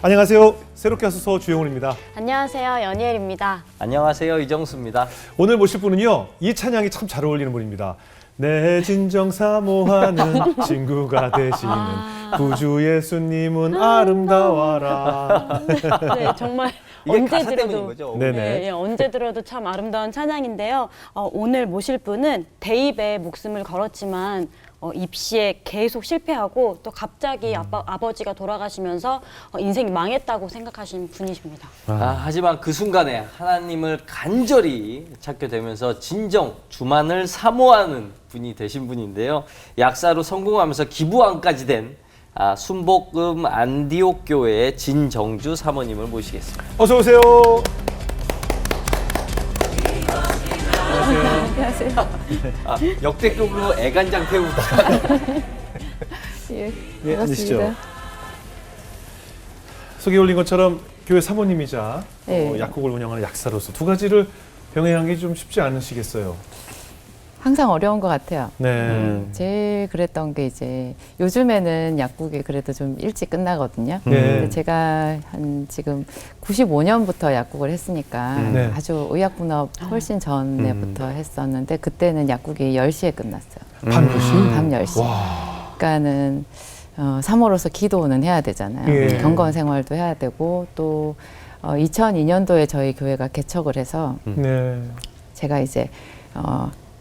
안녕하세요. 새롭게 하소서 주영훈입니다. 안녕하세요. 연희엘입니다. 안녕하세요. 이정수입니다. 오늘 모실 분은요. 이 찬양이 참 잘 어울리는 분입니다. 내 진정 사모하는 친구가 되시는 구주 예수님은 아름다워라. 네, 정말 이게 언제 가사 때문인 들어도 거죠? 네네. 네, 언제 들어도 참 아름다운 찬양인데요. 오늘 모실 분은 대입에 목숨을 걸었지만 입시에 계속 실패하고 또 갑자기 아버지가 돌아가시면서 인생이 망했다고 생각하시는 분이십니다. 하지만 그 순간에 하나님을 간절히 찾게 되면서 진정 주만을 사모하는 분이 되신 분인데요. 약사로 성공하면서 기부왕까지 된 순복음 안디옥 교회의 진정주 사모님을 모시겠습니다. 어서 오세요. 안녕하세요. 역대급으로 애간장 태우다. 예, 네, 앉으시죠. 소개 올린 것처럼 교회 사모님이자 네. 약국을 운영하는 약사로서 두 가지를 병행하기 좀 쉽지 않으시겠어요. 항상 어려운 것 같아요. 네. 제일 그랬던 게 이제 요즘에는 약국이 그래도 좀 일찍 끝나거든요. 네. 근데 제가 한 지금 95년부터 약국을 했으니까 네. 아주 의약분업 훨씬 전에부터 했었는데 그때는 약국이 10시에 끝났어요. 밤 10시? 밤 10시. 와. 그러니까는 사모로서 기도는 해야 되잖아요. 예. 경건 생활도 해야 되고 또 2002년도에 저희 교회가 개척을 해서 네. 제가 이제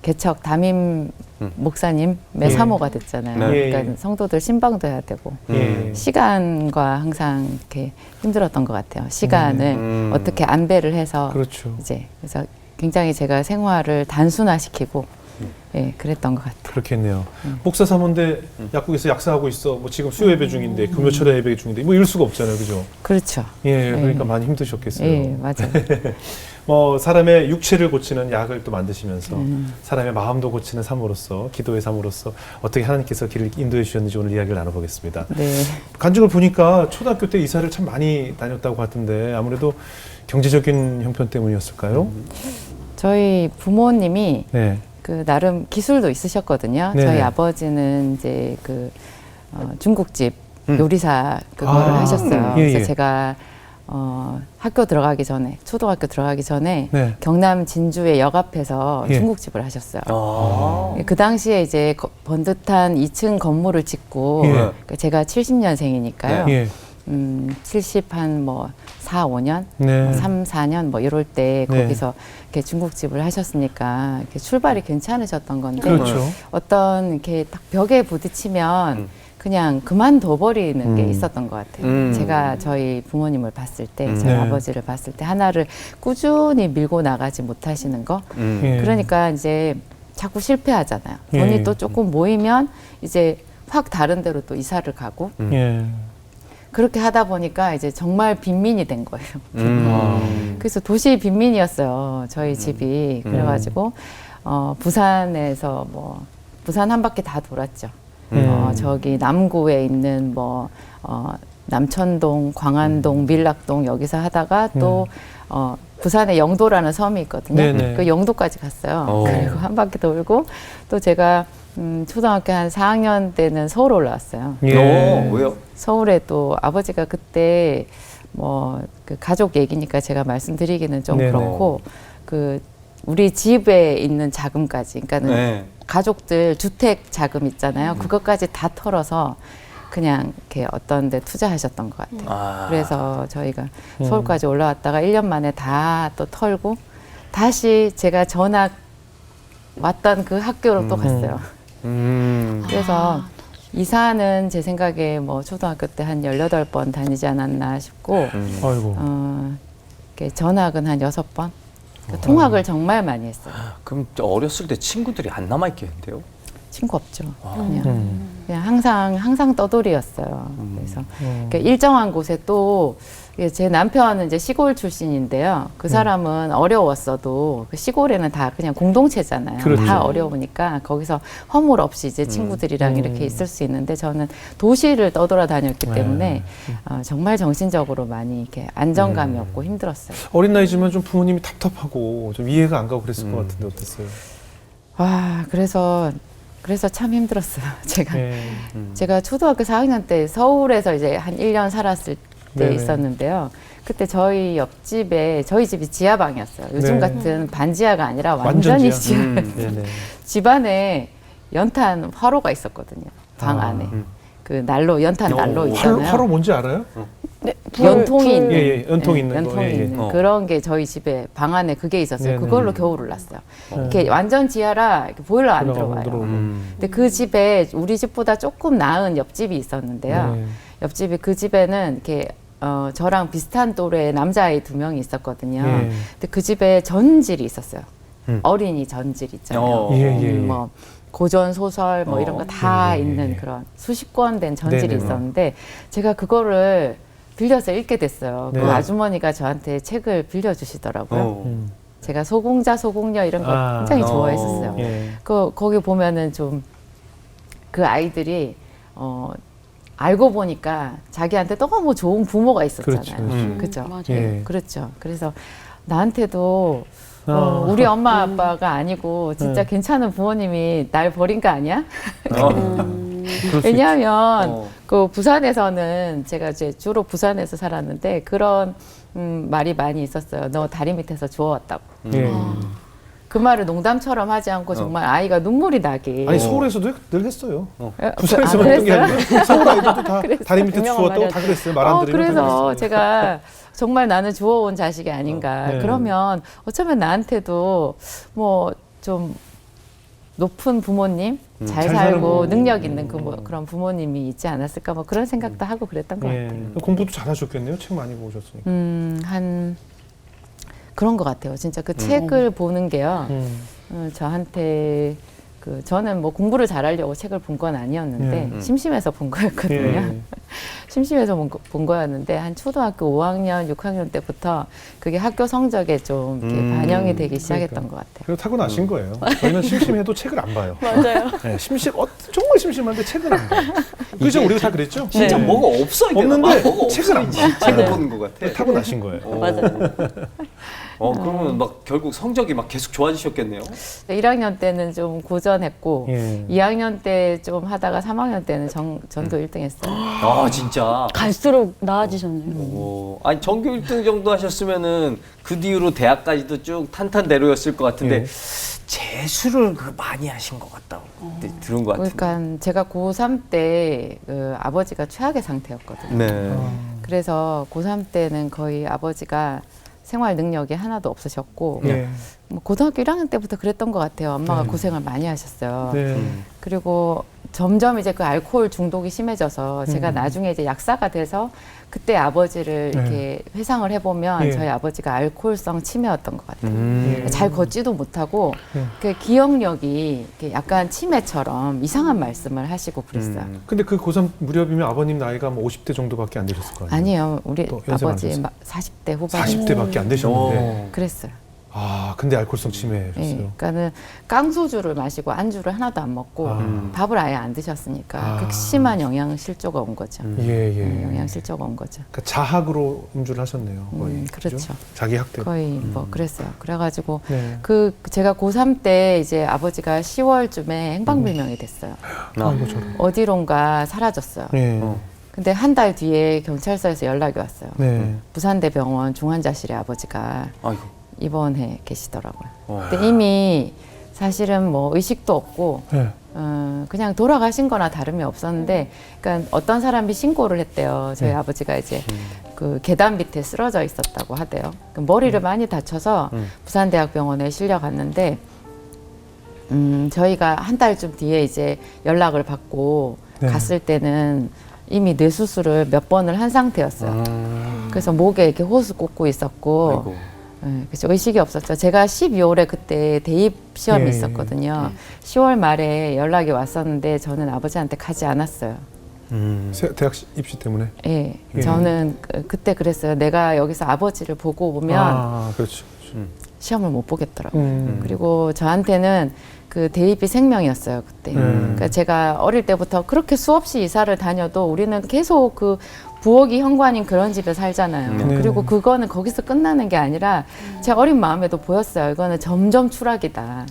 개척 담임 목사님의 예. 사모가 됐잖아요. 네. 그러니까 성도들 신방도 해야 되고 예. 시간과 항상 이렇게 힘들었던 것 같아요. 시간을 어떻게 안배를 해서 그렇죠. 이제 그래서 굉장히 제가 생활을 단순화시키고 예, 그랬던 것 같아요. 그렇겠네요. 목사 사모인데 약국에서 약사하고 있어. 뭐 지금 수요 예배 중인데 금요철에 예배 중인데 뭐 이럴 수가 없잖아요, 그죠? 그렇죠. 예, 그러니까 예. 많이 힘드셨겠어요. 예, 맞아요. 뭐 사람의 육체를 고치는 약을 또 만드시면서 사람의 마음도 고치는 삶으로서 기도의 삶으로서 어떻게 하나님께서 길을 인도해 주셨는지 오늘 이야기를 나눠보겠습니다. 네. 간증을 보니까 초등학교 때 이사를 참 많이 다녔다고 하던데 아무래도 경제적인 형편 때문이었을까요? 저희 부모님이 네. 그 나름 기술도 있으셨거든요. 네네. 저희 아버지는 이제 그 중국집 요리사 그거를 아, 하셨어요. 예, 그래서 예. 제가 학교 들어가기 전에 초등학교 들어가기 전에 네. 경남 진주의 역 앞에서 예. 중국집을 하셨어요. 아. 그 당시에 이제 번듯한 2층 건물을 짓고 예. 그러니까 제가 70년생이니까요. 예. 70한 뭐 4, 5년, 네. 3, 4년 뭐 이럴 때 네. 거기서 이렇게 중국집을 하셨으니까 이렇게 출발이 괜찮으셨던 건데 그렇죠. 어떤 이렇게 딱 벽에 부딪히면 그냥 그만둬버리는 게 있었던 것 같아요. 제가 저희 부모님을 봤을 때, 저희 네. 아버지를 봤을 때 하나를 꾸준히 밀고 나가지 못하시는 거. 예. 그러니까 이제 자꾸 실패하잖아요. 예. 돈이 또 조금 모이면 이제 확 다른 데로 또 이사를 가고 예. 그렇게 하다 보니까 이제 정말 빈민이 된 거예요. 음. 그래서 도시 빈민이었어요. 저희 집이. 그래가지고 부산에서 뭐 부산 한 바퀴 다 돌았죠. 저기 남구에 있는 뭐 남천동, 광안동, 밀락동 여기서 하다가 또 부산에 영도라는 섬이 있거든요. 네네. 그 영도까지 갔어요. 오. 그리고 한 바퀴 돌고 또 제가 초등학교 한 4학년 때는 서울 올라왔어요. 예. 왜요? 서울에 또 아버지가 그때 뭐 그 가족 얘기니까 제가 말씀드리기는 좀 네네. 그렇고 그 우리 집에 있는 자금까지 그러니까는 네. 가족들 주택 자금 있잖아요. 그것까지 다 털어서 그냥 이렇게 어떤 데 투자하셨던 것 같아요. 아. 그래서 저희가 서울까지 올라왔다가 1년 만에 다 또 털고 다시 제가 전학 왔던 그 학교로 또 갔어요. 그래서 이사는 제 생각에 뭐 초등학교 때 한 18번 다니지 않았나 싶고 아이고. 이렇게 전학은 한 6번. 그러니까 통학을 정말 많이 했어요. 그럼 어렸을 때 친구들이 안 남아 있겠는데요? 친구 없죠. 그냥 항상 떠돌이였어요. 그래서 음. 그러니까 일정한 곳에 또 제 남편은 이제 시골 출신인데요. 그 사람은 어려웠어도 그 시골에는 다 그냥 공동체잖아요. 그렇죠. 다 어려우니까 거기서 허물 없이 이제 친구들이랑 이렇게 있을 수 있는데 저는 도시를 떠돌아다녔기 때문에 정말 정신적으로 많이 이렇게 안정감이 없고 힘들었어요. 어린 나이지만 좀 부모님이 답답하고 좀 이해가 안 가고 그랬을 것 같은데 어땠어요? 와, 그래서 참 힘들었어요. 제가 예. 제가 초등학교 4학년 때 서울에서 이제 한 1년 살았을 때에 네네. 있었는데요. 그때 저희 옆집에 저희 집이 지하방이었어요. 요즘 네. 같은 반지하가 아니라 완전 완전히 지하. 지하. 네네. 집안에 연탄 화로가 있었거든요. 방 아. 안에. 그 난로 연탄 난로 오, 있잖아요. 화로 뭔지 알아요? 네, 연통이 있는, 예, 연통 있는 거. 연통이 예, 예. 있는 그런 게 저희 집에 방 안에 그게 있었어요. 네네. 그걸로 겨울을 났어요. 이렇게 완전 지하라 이렇게 보일러 안 들어와요. 근데 그 집에 우리 집보다 조금 나은 옆집이 있었는데요. 네. 옆집이 그 집에는 이렇게 저랑 비슷한 또래의 남자아이 2명이 있었거든요. 예. 근데 그 집에 전질이 있었어요. 어린이 전질 있잖아요. 예, 예. 뭐 고전 소설 뭐 이런 거 다 예, 예, 있는 예. 그런 수십 권 된 전질이 네네. 있었는데 제가 그거를 빌려서 읽게 됐어요. 네. 그 아주머니가 저한테 책을 빌려주시더라고요. 음. 제가 소공자, 소공녀 이런 거 아. 굉장히 좋아했었어요. 예. 거기 보면은 좀 그 아이들이 알고 보니까 자기한테 너무 좋은 부모가 있었잖아요. 그렇죠, 그죠? 맞아요. 예. 그렇죠. 그래서 나한테도 아. 우리 엄마 아빠가 아니고 진짜 네. 괜찮은 부모님이 날 버린 거 아니야? 그럴 수 왜냐하면 어. 그 부산에서는 제가 이제 주로 부산에서 살았는데 그런 말이 많이 있었어요. 너 다리 밑에서 주워왔다고. 있- 예. 그 말을 농담처럼 하지 않고 정말 아이가 눈물이 나게. 아니 서울에서도 늘 했어요. 아, 부산에서만 했던 게 그랬어요? 아니라 서울 아이들도 다 그랬어요? 다리 밑에 유명한 주웠다고 말이었죠. 다 그랬어요. 말 안 들으면 다 그래서 그랬어요. 제가 정말 나는 주워온 자식이 아닌가. 네. 그러면 어쩌면 나한테도 뭐 좀 높은 부모님, 잘 잘 살고 살고. 능력 있는 그런 부모님이 있지 않았을까 뭐 그런 생각도 하고 그랬던 것 같아요. 예. 공부도 잘하셨겠네요. 책 많이 보셨으니까. 한 그런 것 같아요. 진짜 그 책을 보는 게요. 저한테 저는 뭐 공부를 잘하려고 책을 본 건 아니었는데 심심해서 본 거였거든요. 예. 심심해서 본 거였는데 한 초등학교 5학년, 6학년 때부터 그게 학교 성적에 좀 이렇게 반영이 되기 시작했던 것 같아요. 그리고 타고나신 거예요. 저희는 심심해도 책을 안 봐요. 맞아요. 네, 정말 심심한데 책을 안 봐요. 그죠? 우리가 다 그랬죠? 진짜 네. 뭐가 없어 이게 없는데 뭐가 책을 안 없어야지 봐. 책을 네. 보는 것 같아. 타고나신 거예요. 맞아요. 그러면 막 결국 성적이 막 계속 좋아지셨겠네요. 1학년 때는 좀 고전했고 예. 2학년 때 좀 하다가 3학년 때는 전교 1등 했어요. 아 진짜. 갈수록 나아지셨네요. 아니 전교 1등 정도 하셨으면은 그 뒤로 대학까지도 쭉 탄탄대로였을 것 같은데 예. 재수를 많이 하신 것 같다고 들은 것 같은데. 그러니까 제가 고3 때 아버지가 최악의 상태였거든요. 네. 그래서 고3 때는 거의 아버지가 생활 능력이 하나도 없으셨고 예. 뭐 고등학교 1학년 때부터 그랬던 것 같아요. 엄마가 네. 고생을 많이 하셨어요. 네. 그리고 점점 이제 그 알코올 중독이 심해져서 제가 나중에 이제 약사가 돼서 그때 아버지를 네. 이렇게 회상을 해보면 예. 저희 아버지가 알코올성 치매였던 것 같아요. 예. 잘 걷지도 못하고 예. 그 기억력이 이렇게 약간 치매처럼 이상한 말씀을 하시고 그랬어요. 근데 그 고3 무렵이면 아버님 나이가 뭐 50대 정도밖에 안 되셨을 거 아니에요? 아니에요. 우리 또 연세 아버지 많으셨어요? 40대 후반. 40대밖에 안 되셨는데. 그랬어요. 아, 근데 알코올성 치매셨어요. 예, 그러니까는 깡소주를 마시고 안주를 하나도 안 먹고 밥을 아예 안 드셨으니까 아. 극심한 영양실조가 온 거죠. 예, 예. 영양실조가 온 거죠. 그러니까 자학으로 음주를 하셨네요. 거의. 그렇죠. 그죠? 자기 학대. 거의 뭐 그랬어요. 그래가지고 네. 제가 고3 때 이제 아버지가 10월쯤에 행방불명이 됐어요. 아이고 저런. 어디론가 사라졌어요. 네. 근데 한 달 뒤에 경찰서에서 연락이 왔어요. 네. 부산대병원 중환자실에 아버지가 아이고. 입원해 계시더라고요. 근데 이미 사실은 뭐 의식도 없고 네. 그냥 돌아가신 거나 다름이 없었는데 그러니까 어떤 사람이 신고를 했대요. 저희 아버지가 이제 그 계단 밑에 쓰러져 있었다고 하대요. 그 머리를 많이 다쳐서 부산대학병원에 실려갔는데 저희가 한 달쯤 뒤에 이제 연락을 받고 네. 갔을 때는 이미 뇌수술을 몇 번을 한 상태였어요. 그래서 목에 이렇게 호수 꽂고 있었고 아이고. 그래서 의식이 없었죠. 제가 12월에 그때 대입 시험이 예, 있었거든요. 10월 말에 연락이 왔었는데 저는 아버지한테 가지 않았어요. 대학 입시 때문에. 예, 예. 저는 그때 그랬어요. 내가 여기서 아버지를 보고 오면 아, 그렇죠. 시험을 못 보겠더라고요. 그리고 저한테는 그 대입이 생명이었어요 그때. 그러니까 제가 어릴 때부터 그렇게 수없이 이사를 다녀도 우리는 계속 그 부엌이 현관인 그런 집에 살잖아요. 네. 그리고 그거는 거기서 끝나는 게 아니라 제 어린 마음에도 보였어요. 이거는 점점 추락이다.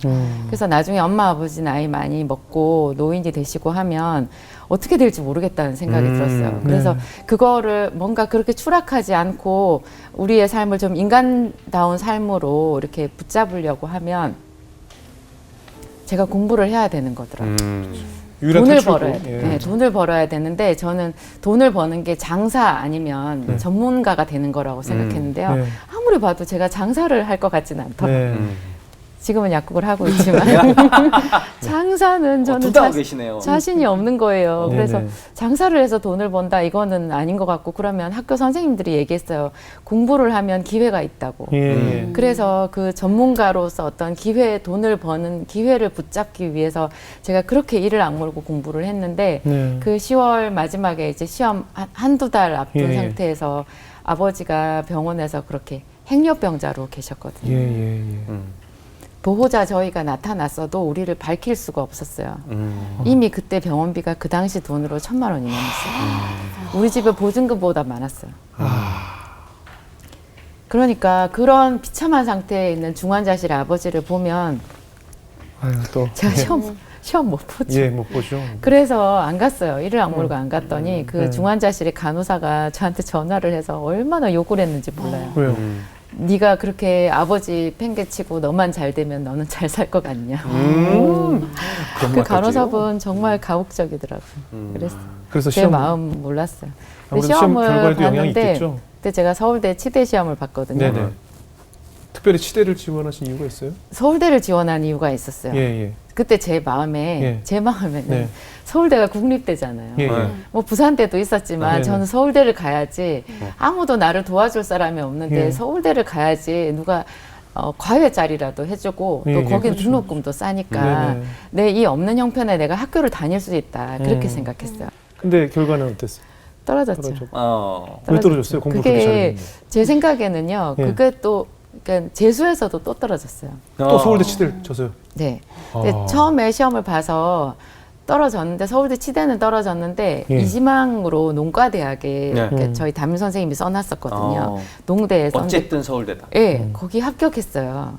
그래서 나중에 엄마 아버지 나이 많이 먹고 노인이 되시고 하면 어떻게 될지 모르겠다는 생각이 들었어요. 그래서 네. 그거를 뭔가 그렇게 추락하지 않고 우리의 삶을 좀 인간다운 삶으로 이렇게 붙잡으려고 하면 제가 공부를 해야 되는 거더라고요. 유일한 돈을 탈출구. 벌어야 돼. 예. 네, 돈을 벌어야 되는데 저는 돈을 버는 게 장사 아니면 네. 전문가가 되는 거라고 생각했는데요. 네. 아무리 봐도 제가 장사를 할 것 같지는 않더라고요. 네. 지금은 약국을 하고 있지만 장사는 저는 둘 다 하고 계시네요. 자신이 없는 거예요. 네네. 그래서 장사를 해서 돈을 번다 이거는 아닌 것 같고 그러면 학교 선생님들이 얘기했어요. 공부를 하면 기회가 있다고. 예, 예. 그래서 그 전문가로서 어떤 기회, 돈을 버는 기회를 붙잡기 위해서 제가 그렇게 이를 악물고 공부를 했는데 네. 그 10월 마지막에 이제 시험 한두 달 앞둔 예, 예. 상태에서 아버지가 병원에서 그렇게 행렬병자로 계셨거든요. 예, 예, 예. 보호자 저희가 나타났어도 우리를 밝힐 수가 없었어요. 이미 그때 병원비가 그 당시 돈으로 1,000만 원이 넘었어요. 우리 집에 보증금보다 많았어요. 그러니까 그런 비참한 상태에 있는 중환자실의 아버지를 보면 아유, 또. 제가 시험 못 보죠. 예, 못 보죠. 그래서 안 갔어요. 이를 악물고 안 갔더니 그 네. 중환자실의 간호사가 저한테 전화를 해서 얼마나 욕을 했는지 몰라요. 왜요? 네가 그렇게 아버지 팽개치고 너만 잘 되면 너는 잘 살 것 같냐. 그런 그 말까지요? 간호사분 정말 가혹적이더라고요. 그래서 그래서 제 시험 마음 몰랐어요. 근데 아무래도 시험 결과에도 영향이 봤는데 있겠죠. 그때 제가 서울대 치대 시험을 봤거든요. 네네. 특별히 치대를 지원하신 이유가 있어요? 서울대를 지원한 이유가 있었어요. 예, 예. 그때 제 마음에 예. 제 마음에는 네. 서울대가 국립대잖아요. 예, 예. 네. 뭐 부산대도 있었지만 네네. 저는 서울대를 가야지 아무도 나를 도와줄 사람이 없는데 예. 서울대를 가야지 누가 과외짜리라도 해주고 예, 또 예, 거기는 그렇죠. 등록금도 싸니까 네네. 내 이 없는 형편에 내가 학교를 다닐 수 있다 그렇게 음. 생각했어요. 근데 결과는 어땠어요? 떨어졌죠. 어. 왜 떨어졌어요? 공부 그렇게 그게 잘했는데. 제 생각에는요. 예. 그게 또 그러니까 재수에서도 또 떨어졌어요. 또 서울대 치대를 쳤어요. 네. 근데 아. 처음에 시험을 봐서 떨어졌는데 서울대 치대는 떨어졌는데 예. 이지망으로 농과대학에 네. 이렇게 저희 담임 선생님이 써놨었거든요. 어. 농대에 어쨌든 서울대다. 예, 거기 합격했어요.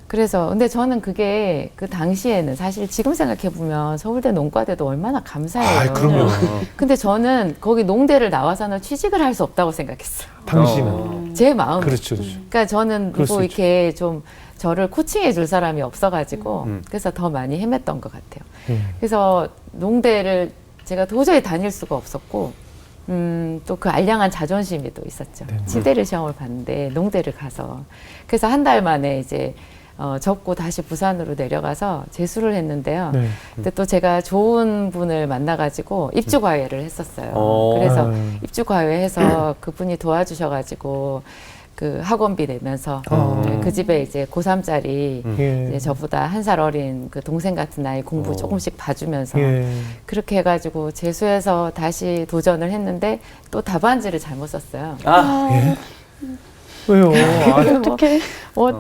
그래서 근데 저는 그게 그 당시에는 사실 지금 생각해 보면 서울대 농과대도 얼마나 감사해요. 아, 그럼요. 근데 저는 거기 농대를 나와서는 취직을 할 수 없다고 생각했어요. 당신은. 제 마음. 그렇죠, 그렇죠. 그러니까 저는 그럴 수 뭐 있죠. 이렇게 좀 저를 코칭해 줄 사람이 없어가지고 그래서 더 많이 헤맸던 것 같아요. 예. 그래서 농대를 제가 도저히 다닐 수가 없었고 또 그 알량한 자존심이 또 있었죠. 네. 치대를 시험을 봤는데 농대를 가서 그래서 한 달 만에 이제 접고 다시 부산으로 내려가서 재수를 했는데요. 네. 근데 또 제가 좋은 분을 만나가지고 입주 과외를 했었어요. 그래서 입주 과외해서 그분이 도와주셔가지고 그 학원비 내면서 그 집에 이제 고3짜리 예. 이제 저보다 한 살 어린 그 동생 같은 아이 공부 조금씩 봐주면서 예. 그렇게 해가지고 재수해서 다시 도전을 했는데 또 답안지를 잘못 썼어요. 왜요? 아, 어떻게?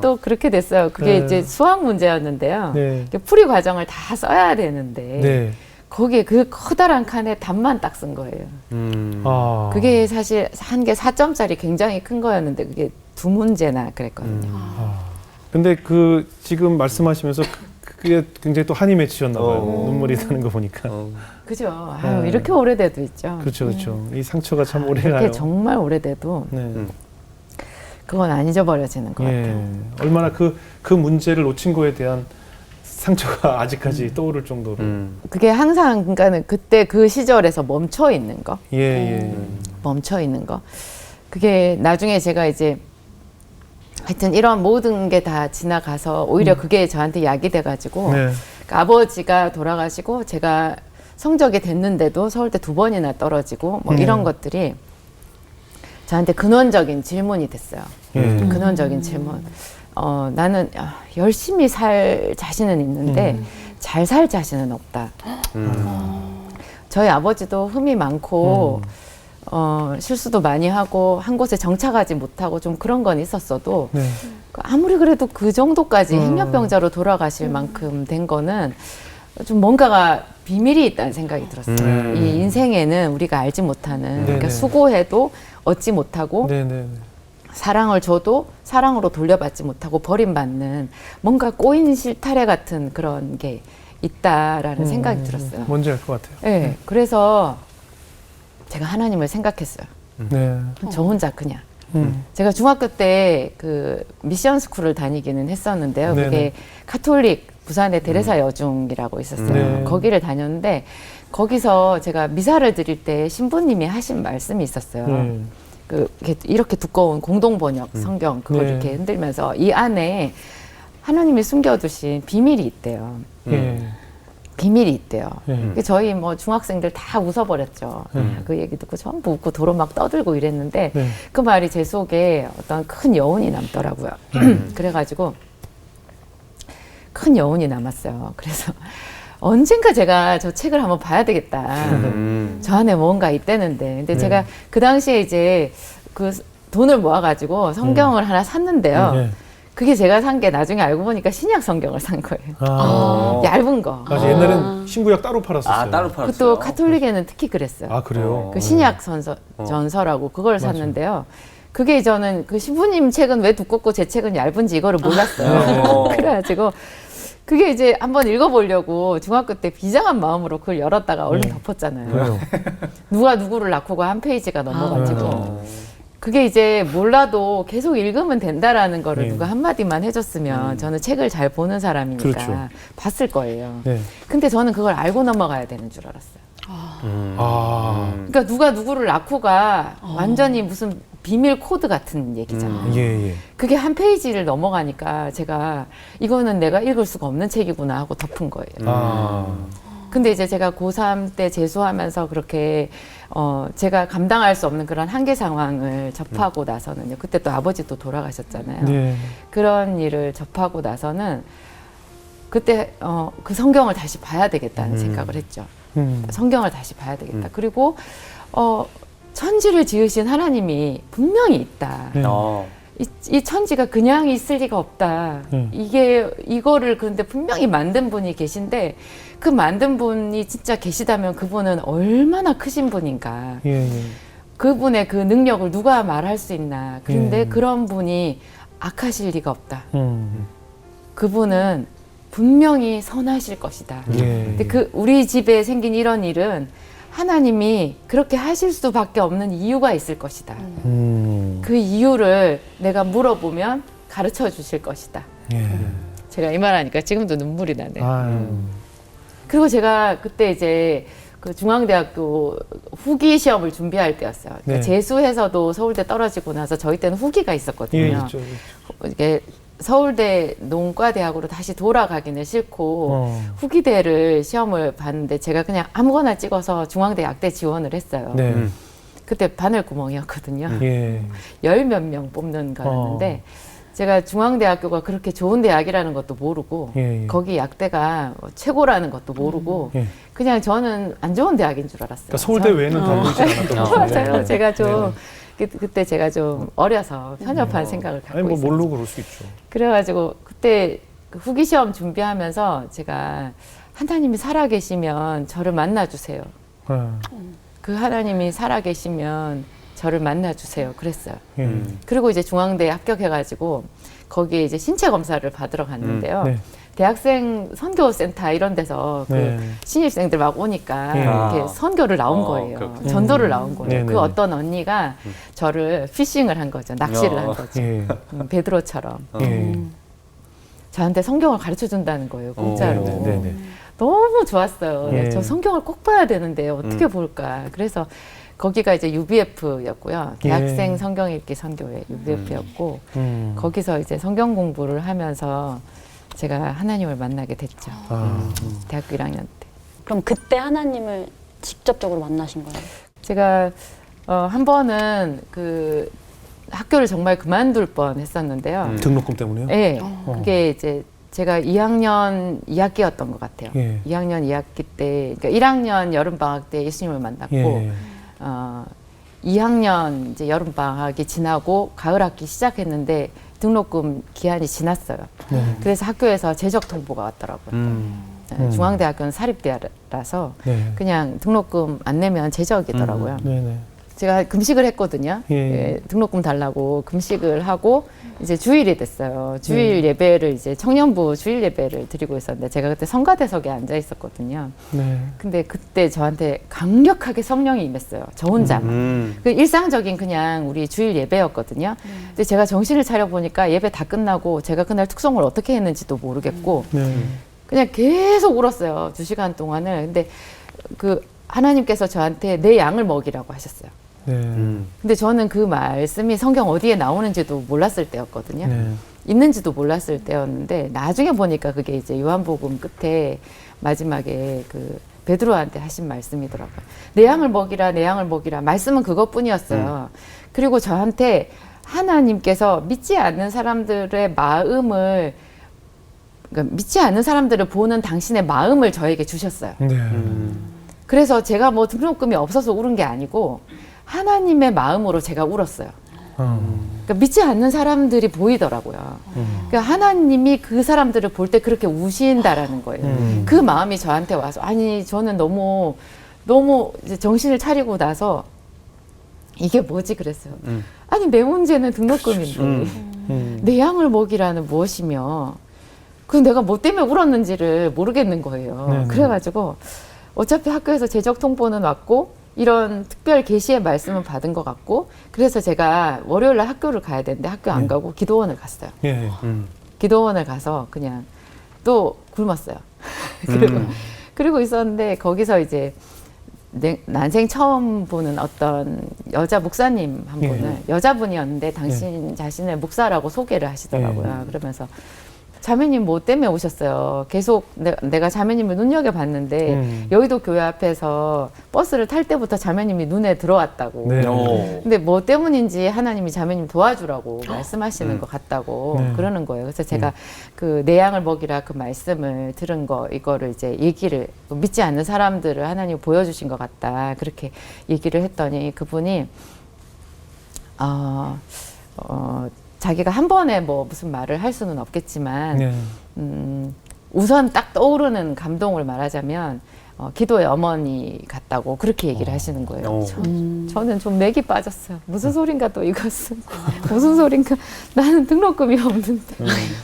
또 그렇게 됐어요. 그게 네. 이제 수학 문제였는데요. 네. 이게 풀이 과정을 다 써야 되는데 네. 거기에 그 커다란 칸에 답만 딱 쓴 거예요. 아. 그게 사실 한 개 4점짜리 굉장히 큰 거였는데 그게 두 문제나 그랬거든요. 근데 그 지금 말씀하시면서 그게 굉장히 또 한이 맺히셨나 봐요. 눈물이 나는 거 보니까. 그죠? 아유, 네. 이렇게 오래돼도 있죠. 그렇죠, 그렇죠. 이 상처가 참 오래 이렇게 가요. 정말 오래돼도 네. 그건 안 잊어버려지는 것 같아요. 예. 얼마나 그 문제를 놓친 거에 대한 상처가 아직까지 떠오를 정도로. 그게 항상 그러니까는 그때 그 시절에서 멈춰 있는 거, 예, 예. 멈춰 있는 거. 그게 나중에 제가 이제 하여튼 이런 모든 게 다 지나가서 오히려 그게 저한테 약이 돼가지고 네. 그러니까 아버지가 돌아가시고 제가 성적이 됐는데도 서울대 2번이나 떨어지고 뭐 이런 것들이 저한테 근원적인 질문이 됐어요. 예. 근원적인 질문. 나는 열심히 살 자신은 있는데 잘 살 자신은 없다. 저희 아버지도 흠이 많고 실수도 많이 하고 한 곳에 정착하지 못하고 좀 그런 건 있었어도 네. 아무리 그래도 그 정도까지 행렬병자로 돌아가실 만큼 된 거는 좀 뭔가가 비밀이 있다는 생각이 들었어요. 이 인생에는 우리가 알지 못하는 그러니까 네네. 수고해도 얻지 못하고 네, 네. 사랑을 줘도 사랑으로 돌려받지 못하고 버림받는 뭔가 꼬인 실타래 같은 그런 게 있다라는 생각이 들었어요. 뭔지 알 것 같아요. 네, 그래서 제가 하나님을 생각했어요. 네. 저 혼자 그냥. 제가 중학교 때 그 미션 스쿨을 다니기는 했었는데요. 네네. 그게 카톨릭 부산의 테레사 여중이라고 있었어요. 네. 거기를 다녔는데 거기서 제가 미사를 드릴 때 신부님이 하신 말씀이 있었어요. 그 이렇게 두꺼운 공동 번역 성경 그걸 네. 이렇게 흔들면서 이 안에 하나님이 숨겨두신 비밀이 있대요. 예. 비밀이 있대요. 예. 저희 뭐 중학생들 다 웃어버렸죠. 그 얘기 듣고 전부 웃고 도로 막 떠들고 이랬는데 네. 그 말이 제 속에 어떤 큰 여운이 남더라고요. 그래가지고 큰 여운이 남았어요. 그래서 언젠가 제가 저 책을 한번 봐야 되겠다. 저 안에 뭔가 있다는데. 근데 네. 제가 그 당시에 이제 그 돈을 모아가지고 성경을 하나 샀는데요. 네. 그게 제가 산 게 나중에 알고 보니까 신약 성경을 산 거예요. 아. 얇은 거. 맞아, 옛날엔 신구약 따로 팔았었어요. 아, 따로 팔았어요. 그것도 카톨릭에는 특히 그랬어요. 아, 그래요? 그 신약 전서라고 그걸 샀는데요. 그게 저는 그 신부님 책은 왜 두껍고 제 책은 얇은지 이거를 몰랐어요. 그래가지고 그게 이제 한번 읽어보려고 중학교 때 비장한 마음으로 그걸 열었다가 얼른 덮었잖아요. 왜요? 누가 누구를 낳고가 한 페이지가 넘어가지고 그게 이제 몰라도 계속 읽으면 된다라는 거를 네. 누가 한마디만 해줬으면 저는 책을 잘 보는 사람이니까 그렇죠. 봤을 거예요. 네. 근데 저는 그걸 알고 넘어가야 되는 줄 알았어요. 아. 그러니까 누가 누구를 낳고가 완전히 무슨 비밀 코드 같은 얘기잖아요. 예, 예. 그게 한 페이지를 넘어가니까 제가 이거는 내가 읽을 수가 없는 책이구나 하고 덮은 거예요. 아. 근데 이제 제가 고3 때 재수하면서 그렇게 제가 감당할 수 없는 그런 한계 상황을 접하고 나서는요. 그때 또 아버지도 돌아가셨잖아요. 네. 그런 일을 접하고 나서는 그때 그 성경을 다시 봐야 되겠다는 생각을 했죠. 성경을 다시 봐야 되겠다. 그리고 천지를 지으신 하나님이 분명히 있다. 네. 이 천지가 그냥 있을 리가 없다. 이거를 그런데 분명히 만든 분이 계신데 그 만든 분이 진짜 계시다면 그분은 얼마나 크신 분인가. 예, 예. 그분의 그 능력을 누가 말할 수 있나. 그런데 예. 그런 분이 악하실 리가 없다. 그분은 분명히 선하실 것이다. 예. 근데 우리 집에 생긴 이런 일은 하나님이 그렇게 하실 수밖에 없는 이유가 있을 것이다. 그 이유를 내가 물어보면 가르쳐 주실 것이다. 예. 제가 이 말하니까 지금도 눈물이 나네요. 아유. 그리고 제가 그때 이제 그 중앙대학교 후기 시험을 준비할 때였어요. 그러니까 네. 재수해서도 서울대 떨어지고 나서 저희 때는 후기가 있었거든요. 예, 있죠. 이게 서울대 농과대학으로 다시 돌아가기는 싫고 후기대를 시험을 봤는데 제가 그냥 아무거나 찍어서 중앙대 약대 지원을 했어요. 네. 그때 바늘구멍이었거든요. 예. 10몇 명 뽑는 거였는데 제가 중앙대학교가 그렇게 좋은 대학이라는 것도 모르고 예, 예. 거기 약대가 최고라는 것도 모르고 예. 그냥 저는 안 좋은 대학인 줄 알았어요. 그러니까 서울대 외에는 다 보이지 않았던 거죠. 맞아요. 제가 좀 네네. 그때 제가 좀 어려서 편협한 생각을 갖고 아니, 뭐 있었어요. 모르고 그럴 수 있죠. 그래가지고 그때 그 후기 시험 준비하면서 제가 하나님이 살아계시면 저를 만나주세요. 그 하나님이 살아계시면 저를 만나주세요. 그랬어요. 그리고 이제 중앙대에 합격해가지고 거기에 이제 신체 검사를 받으러 갔는데요. 네. 대학생 선교센터 이런 데서 그 네. 신입생들 막 오니까 네. 이렇게 선교를 나온 거예요. 그렇군요. 전도를 나온 거예요. 네, 네, 그 네. 어떤 언니가 저를 피싱을 한 거죠. 낚시를 한 거죠. 예. 베드로처럼. 예. 저한테 성경을 가르쳐 준다는 거예요. 공짜로. 네, 네, 네. 너무 좋았어요. 예. 저 성경을 꼭 봐야 되는데 어떻게 볼까. 그래서 거기가 이제 UBF였고요. 대학생 예. 성경 읽기 선교회 UBF였고 거기서 이제 성경 공부를 하면서 제가 하나님을 만나게 됐죠. 대학교 1학년 때. 그럼 그때 하나님을 직접적으로 만나신 거예요? 제가 한 번은 그 학교를 정말 그만둘 뻔했었는데요. 등록금 때문에요? 네, 그게 이제 제가 2학년 2학기였던 것 같아요. 예. 2학년 2학기 때, 그러니까 1학년 여름 방학 때 예수님을 만났고, 예. 2학년 이제 여름 방학이 지나고 가을 학기 시작했는데 등록금 기한이 지났어요. 그래서 학교에서 재적 통보가 왔더라고요. 네, 중앙대학교는 사립대라서 네. 그냥 등록금 안 내면 재적이더라고요. 네네. 제가 금식을 했거든요. 예. 예, 등록금 달라고 금식을 하고 이제 주일이 됐어요. 주일 예배를 이제 청년부 주일 예배를 드리고 있었는데 제가 그때 성가대석에 앉아 있었거든요. 네. 근데 그때 저한테 강력하게 성령이 임했어요. 저 혼자만. 그 일상적인 그냥 우리 주일 예배였거든요. 근데 제가 정신을 차려 보니까 예배 다 끝나고 제가 그날 특송을 어떻게 했는지도 모르겠고 네. 그냥 계속 울었어요. 2시간 동안을. 근데 그 하나님께서 저한테 내 양을 먹이라고 하셨어요. 네. 근데 저는 그 말씀이 성경 어디에 나오는지도 몰랐을 때였거든요. 네. 있는지도 몰랐을 때였는데 나중에 보니까 그게 이제 요한복음 끝에 마지막에 그 베드로한테 하신 말씀이더라고요. 내 양을 먹이라, 내 양을 먹이라. 말씀은 그것뿐이었어요. 그리고 저한테 하나님께서 믿지 않는 사람들의 마음을, 그러니까 믿지 않는 사람들을 보는 당신의 마음을 저에게 주셨어요. 네. 그래서 제가 뭐 등록금이 없어서 울은 게 아니고 하나님의 마음으로 제가 울었어요. 그러니까 믿지 않는 사람들이 보이더라고요. 그러니까 하나님이 그 사람들을 볼 때 그렇게 우신다라는 거예요. 그 마음이 저한테 와서 아니 저는 너무 이제 정신을 차리고 나서 이게 뭐지 그랬어요. 아니 내 문제는 등록금인데 내 양을 먹이라는 무엇이며 그 내가 뭐 때문에 울었는지를 모르겠는 거예요. 네네. 그래가지고 어차피 학교에서 재적 통보는 왔고 이런 특별 계시의 말씀은 받은 것 같고 그래서 제가 월요일 날 학교를 가야 되는데 학교 안 가고 기도원을 갔어요. 예. 기도원을 가서 그냥 또 굶었어요. 그리고 있었는데 거기서 이제 난생 처음 보는 어떤 여자 목사님 한 분을 여자분이었는데 당신 자신을 목사라고 소개를 하시더라고요. 그러면서 자매님 뭐 때문에 오셨어요? 계속 내가 자매님을 눈여겨봤는데 여의도 교회 앞에서 버스를 탈 때부터 자매님이 눈에 들어왔다고. 네. 근데 뭐 때문인지 하나님이 자매님 도와주라고 말씀하시는 것 같다고 그러는 거예요. 그래서 제가 그 내 양을 먹이라 그 말씀을 들은 거 이거를 이제 얘기를 믿지 않는 사람들을 하나님이 보여주신 것 같다 그렇게 얘기를 했더니 그분이 자기가 한 번에 뭐 무슨 말을 할 수는 없겠지만 네. 우선 딱 떠오르는 감동을 말하자면 기도의 어머니 같다고 그렇게 얘기를 하시는 거예요. 저는 좀 맥이 빠졌어요. 무슨 소린가 또 이것은 무슨 소린가 나는 등록금이 없는데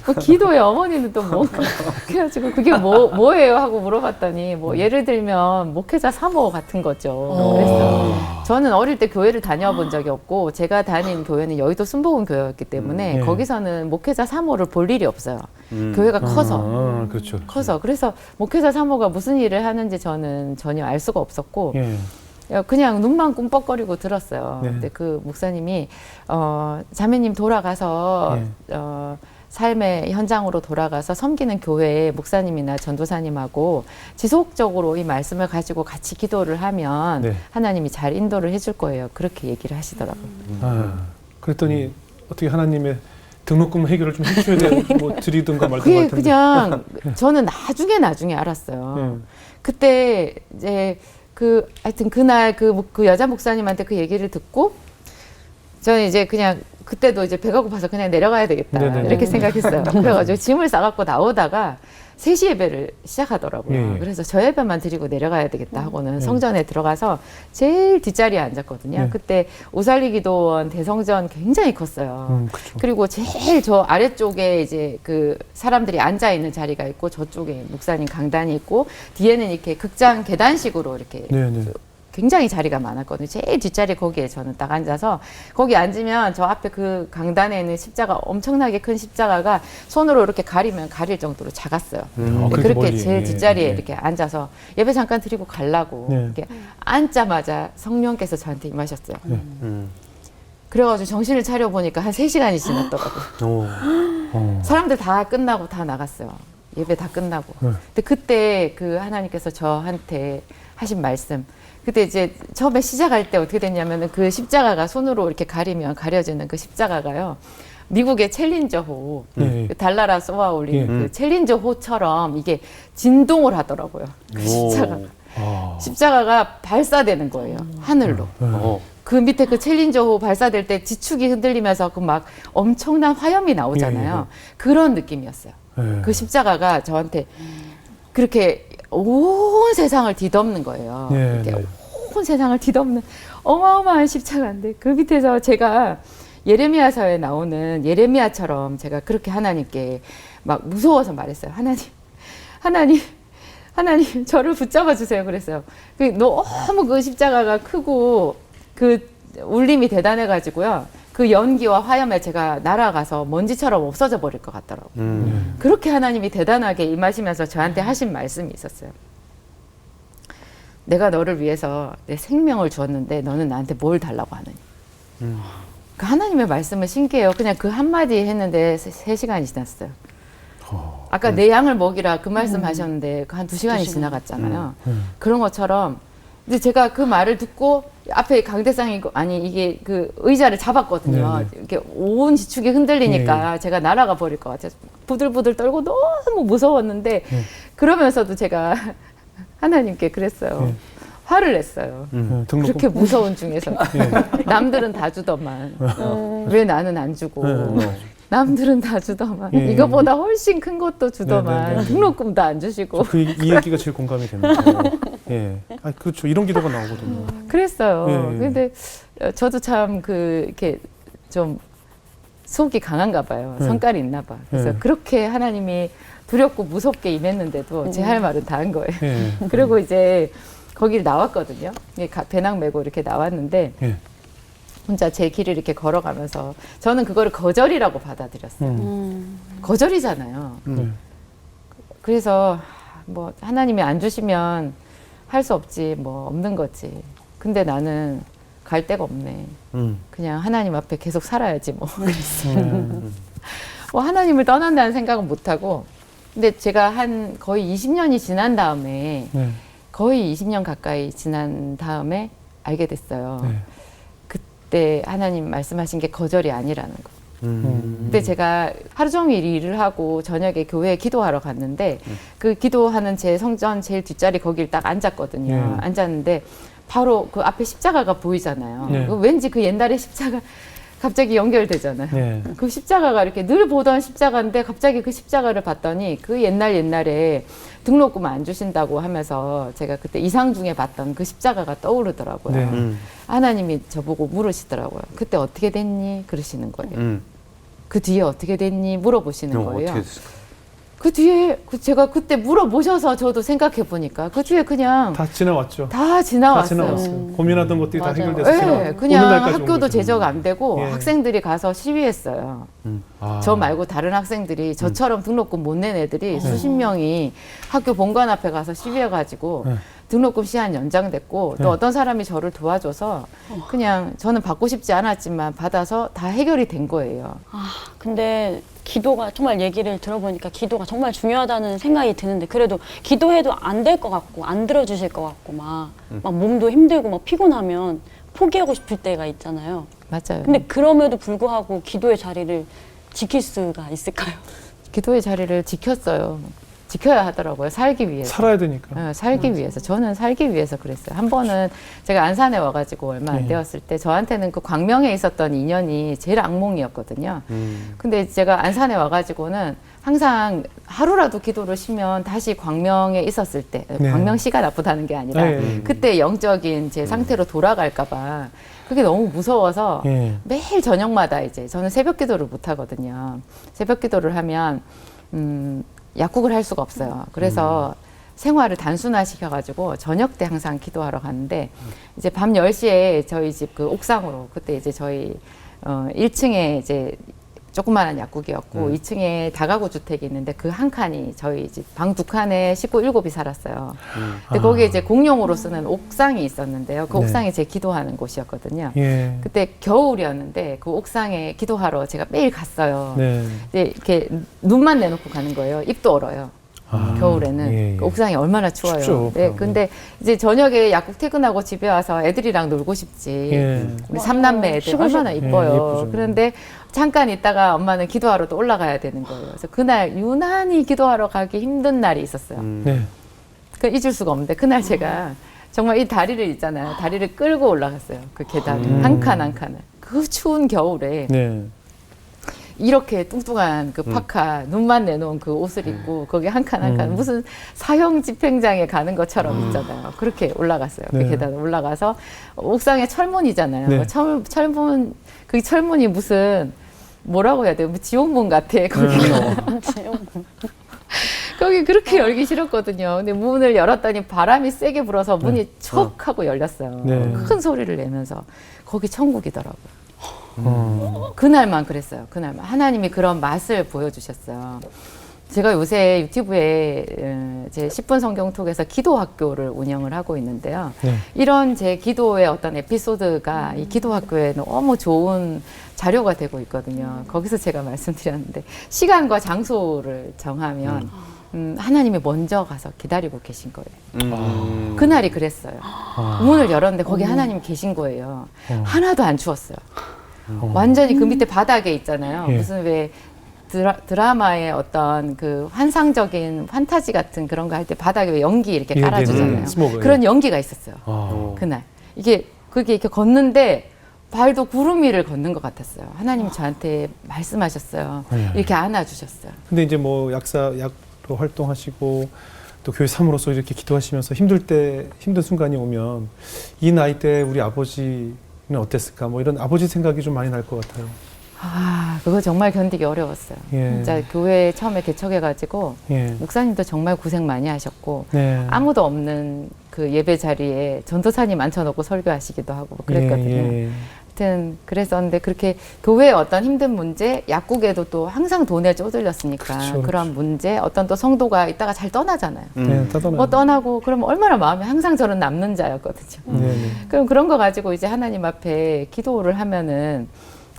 뭐 기도의 어머니는 또 뭔가 그래가지고 그게 뭐예요 하고 물어봤더니 뭐 예를 들면 목회자 사모 같은 거죠. 그래서 저는 어릴 때 교회를 다녀본 적이 없고 제가 다닌 교회는 여의도 순복음 교회였기 때문에 거기서는 목회자 사모를 볼 일이 없어요. 교회가 커서 그렇죠. 커서 그래서 목회자 사모가 무슨 일을 하는지 저는 전혀 알 수가 없었고 그냥 눈만 꿈뻑거리고 들었어요. 근데 그 목사님이 자매님 돌아가서 삶의 현장으로 돌아가서 섬기는 교회의 목사님이나 전도사님하고 지속적으로 이 말씀을 가지고 같이 기도를 하면 하나님이 잘 인도를 해줄 거예요. 그렇게 얘기를 하시더라고요. 그랬더니 어떻게 하나님의 등록금 해결을 좀 해줘야 돼, 뭐 드리든가 말든가 그게 할 텐데. 그냥 저는 나중에 알았어요. 그때 이제 하여튼 그날 그 여자 목사님한테 그 얘기를 듣고 저는 이제 그냥 그때도 이제 배가 고파서 그냥 내려가야 되겠다 이렇게 생각했어요. 그래가지고 짐을 싸갖고 나오다가 3시 예배를 시작하더라고요. 그래서 저 예배만 드리고 내려가야 되겠다 하고는 성전에 들어가서 제일 뒷자리에 앉았거든요. 그때 오살리 기도원 대성전 굉장히 컸어요. 그리고 제일 저 아래쪽에 이제 그 사람들이 앉아있는 자리가 있고 저쪽에 목사님 강단이 있고 뒤에는 이렇게 극장 계단식으로 이렇게 굉장히 자리가 많았거든요. 제일 뒷자리 거기에 저는 딱 앉아서 거기 앉으면 저 앞에 그 강단에 있는 십자가 엄청나게 큰 십자가가 손으로 이렇게 가리면 가릴 정도로 작았어요. 그렇게 멀리. 제일 뒷자리에 이렇게 앉아서 예배 잠깐 드리고 가려고 이렇게 앉자마자 성령께서 저한테 임하셨어요. 그래가지고 정신을 차려보니까 한 3시간이 지났더라고요. 사람들 다 끝나고 다 나갔어요. 예배 다 끝나고. 근데 그때 그 하나님께서 저한테 하신 말씀 그때 이제 처음에 시작할 때 어떻게 됐냐면은 그 십자가가 손으로 이렇게 가리면 가려지는 그 십자가가요. 미국의 챌린저호, 그 달나라 쏘아 올린 그 챌린저호처럼 이게 진동을 하더라고요. 그 십자가가 발사되는 거예요. 하늘로. 그 밑에 그 챌린저호 발사될 때 지축이 흔들리면서 그 막 엄청난 화염이 나오잖아요. 그런 느낌이었어요. 그 십자가가 저한테 그렇게 온 세상을 뒤덮는 거예요. 이렇게 온 세상을 뒤덮는 어마어마한 십자가인데 그 밑에서 제가 예레미야서에 나오는 예레미야처럼 제가 그렇게 하나님께 막 무서워서 말했어요. 하나님 저를 붙잡아 주세요. 그랬어요. 너무 그 십자가가 크고 그 울림이 대단해 가지고요. 그 연기와 화염에 제가 날아가서 먼지처럼 없어져 버릴 것 같더라고요. 그렇게 하나님이 대단하게 임하시면서 저한테 하신 말씀이 있었어요. 내가 너를 위해서 내 생명을 주었는데 너는 나한테 뭘 달라고 하느냐. 그 하나님의 말씀은 신기해요. 그냥 그 한마디 했는데 3시간이 지났어요. 아까 내 양을 먹이라 그 말씀 하셨는데 그 한 2시간이 지나갔잖아요. 그런 것처럼 이제 제가 그 말을 듣고 앞에 강대상이 이게 그 의자를 잡았거든요. 네네. 이렇게 온 지축이 흔들리니까 제가 날아가 버릴 것 같아서 부들부들 떨고 너무 무서웠는데 그러면서도 제가 하나님께 그랬어요. 화를 냈어요. 그렇게 무서운 중에서 남들은 다 주더만 왜 나는 안 주고 남들은 다 주더만 이거보다 훨씬 큰 것도 주더만 네네네. 등록금도 안 주시고 이 얘기가 제일 공감이 됩니다. 예. 아, 그렇죠. 이런 기도가 나오거든요. 그랬어요. 예. 근데 저도 참 이렇게 좀 속이 강한가 봐요. 성깔이 있나 봐. 그래서 예. 그렇게 하나님이 두렵고 무섭게 임했는데도 제 할 말은 다 한 거예요. 예. 그리고 이제 거기를 나왔거든요. 배낭 메고 이렇게 나왔는데 예. 혼자 제 길을 이렇게 걸어가면서 저는 그거를 거절이라고 받아들였어요. 거절이잖아요. 그래서 뭐 하나님이 안 주시면 할 수 없지, 뭐 없는 거지. 근데 나는 갈 데가 없네. 그냥 하나님 앞에 계속 살아야지 뭐. 그랬어요. 뭐 하나님을 떠난다는 생각은 못 하고, 근데 제가 한 거의 20년이 지난 다음에 거의 20년 가까이 지난 다음에 알게 됐어요. 그때 하나님 말씀하신 게 거절이 아니라는 거. 그때 제가 하루 종일 일을 하고 저녁에 교회에 기도하러 갔는데 그 기도하는 제 성전 제일 뒷자리 거길 딱 앉았거든요. 앉았는데 바로 그 앞에 십자가가 보이잖아요. 왠지 그 옛날의 십자가 갑자기 연결되잖아요. 그 십자가가 이렇게 늘 보던 십자가인데 갑자기 그 십자가를 봤더니 그 옛날에 등록금 안 주신다고 하면서 제가 그때 이상 중에 봤던 그 십자가가 떠오르더라고요. 하나님이 저보고 물으시더라고요. 그때 어떻게 됐니? 그러시는 거예요. 그 뒤에 어떻게 됐니? 물어보시는 거예요. 어떻게 됐을까? 그 뒤에 제가 그때 물어보셔서 저도 생각해 보니까 그 뒤에 그냥 다 지나왔죠. 다 지나왔어요. 다 지나왔어요. 고민하던 것들이 다 맞아요. 해결돼서 지나왔어요. 네, 그냥 오늘날까지 온 학교도 거죠. 제적 안 되고 예. 학생들이 가서 시위했어요. 아. 저 말고 다른 학생들이 저처럼 등록금 못 낸 애들이 수십 명이 학교 본관 앞에 가서 시위해가지고 등록금 시한 연장됐고 또 어떤 사람이 저를 도와줘서 그냥 저는 받고 싶지 않았지만 받아서 다 해결이 된 거예요. 근데 기도가 정말 얘기를 들어보니까 기도가 정말 중요하다는 생각이 드는데 그래도 기도해도 안 될 것 같고 안 들어주실 것 같고 막 몸도 힘들고 막 피곤하면 포기하고 싶을 때가 있잖아요. 맞아요. 근데 그럼에도 불구하고 기도의 자리를 지킬 수가 있을까요? 기도의 자리를 지켰어요. 지켜야 하더라고요. 살기 위해서. 살아야 되니까. 살기 위해서. 저는 살기 위해서 그랬어요. 한 번은 제가 안산에 와가지고 얼마 안 되었을 때 저한테는 그 광명에 있었던 인연이 제일 악몽이었거든요. 근데 제가 안산에 와가지고는 항상 하루라도 기도를 쉬면 다시 광명에 있었을 때, 광명시가 나쁘다는 게 아니라 그때 영적인 제 상태로 돌아갈까봐 그게 너무 무서워서 매일 저녁마다 이제 저는 새벽 기도를 못 하거든요. 새벽 기도를 하면 약국을 할 수가 없어요. 그래서 생활을 단순화시켜가지고 저녁 때 항상 기도하러 갔는데 이제 밤 10시에 저희 집 그 옥상으로 그때 이제 저희 1층에 이제 조그마한 약국이었고 2층에 다가구 주택이 있는데 그 한 칸이 저희 집 방 2칸에 식구 7이 살았어요. 근데 거기에 이제 공용으로 쓰는 옥상이 있었는데요. 그 옥상이 제 기도하는 곳이었거든요. 그때 겨울이었는데 그 옥상에 기도하러 제가 매일 갔어요. 이제 이렇게 눈만 내놓고 가는 거예요. 입도 얼어요. 겨울에는 그 옥상이 얼마나 추워요. 춥죠, 네, 벽은. 근데 이제 저녁에 약국 퇴근하고 집에 와서 애들이랑 놀고 싶지. 우리 삼남매 애들 얼마나 이뻐요. 예쁘죠. 그런데 잠깐 있다가 엄마는 기도하러 또 올라가야 되는 거예요. 그래서 그날 유난히 기도하러 가기 힘든 날이 있었어요. 그 잊을 수가 없는데 그날 제가 정말 이 다리를 있잖아요. 다리를 끌고 올라갔어요. 그 계단을 한 칸 한 칸을. 그 추운 겨울에 이렇게 뚱뚱한 그 파카 눈만 내놓은 그 옷을 입고 거기 한 칸 한 칸 무슨 사형 집행장에 가는 것처럼 있잖아요. 그렇게 올라갔어요. 그 네. 계단을 올라가서 옥상에 철문이잖아요. 네. 철문 그 철문이 무슨 뭐라고 해야 돼요? 뭐 지옥문 같아. 거기 거기 그렇게 열기 싫었거든요. 근데 문을 열었더니 바람이 세게 불어서 문이 촉 하고 열렸어요. 네. 큰 소리를 내면서 거기 천국이더라고요. 어. 그날만 그랬어요. 그날만. 하나님이 그런 맛을 보여주셨어요. 제가 요새 유튜브에 제 10분 성경톡에서 기도 학교를 운영을 하고 있는데요. 네. 이런 제 기도의 어떤 에피소드가 이 기도 학교에 너무 좋은 자료가 되고 있거든요. 거기서 제가 말씀드렸는데 시간과 장소를 정하면 하나님이 먼저 가서 기다리고 계신 거예요. 그날이 그랬어요. 문을 열었는데 거기 하나님이 계신 거예요. 하나도 안 추웠어요. 완전히 그 밑에 바닥에 있잖아요. 예. 무슨 왜 드라마의 어떤 그 환상적인 판타지 같은 그런 거 할 때 바닥에 왜 연기 이렇게 예, 깔아주잖아요. 스모그, 예. 그런 연기가 있었어요. 아. 그날. 그게 이렇게 걷는데 발도 구름 위를 걷는 것 같았어요. 하나님이 저한테 말씀하셨어요. 예. 이렇게 안아주셨어요. 근데 이제 뭐 약로 활동하시고 또 교회 사모로서 이렇게 기도하시면서 힘든 순간이 오면 이 나이 때 우리 아버지는 어땠을까? 뭐 이런 아버지 생각이 좀 많이 날 것 같아요. 아, 그거 정말 견디기 어려웠어요. 예. 진짜 교회 처음에 개척해가지고 예. 목사님도 정말 고생 많이 하셨고 네. 아무도 없는 그 예배 자리에 전도사님 앉혀놓고 설교하시기도 하고 그랬거든요. 예, 예. 하여튼 그랬었는데 그렇게 교회의 어떤 힘든 문제, 약국에도 또 항상 돈에 쪼들렸으니까 그렇죠, 그런 문제, 어떤 또 성도가 있다가 잘 떠나잖아요. 네, 따뜻하네. 뭐 떠나고 그러면 얼마나 마음이 항상 저는 남는 자였거든요. 네, 네. 그럼 그런 거 가지고 이제 하나님 앞에 기도를 하면은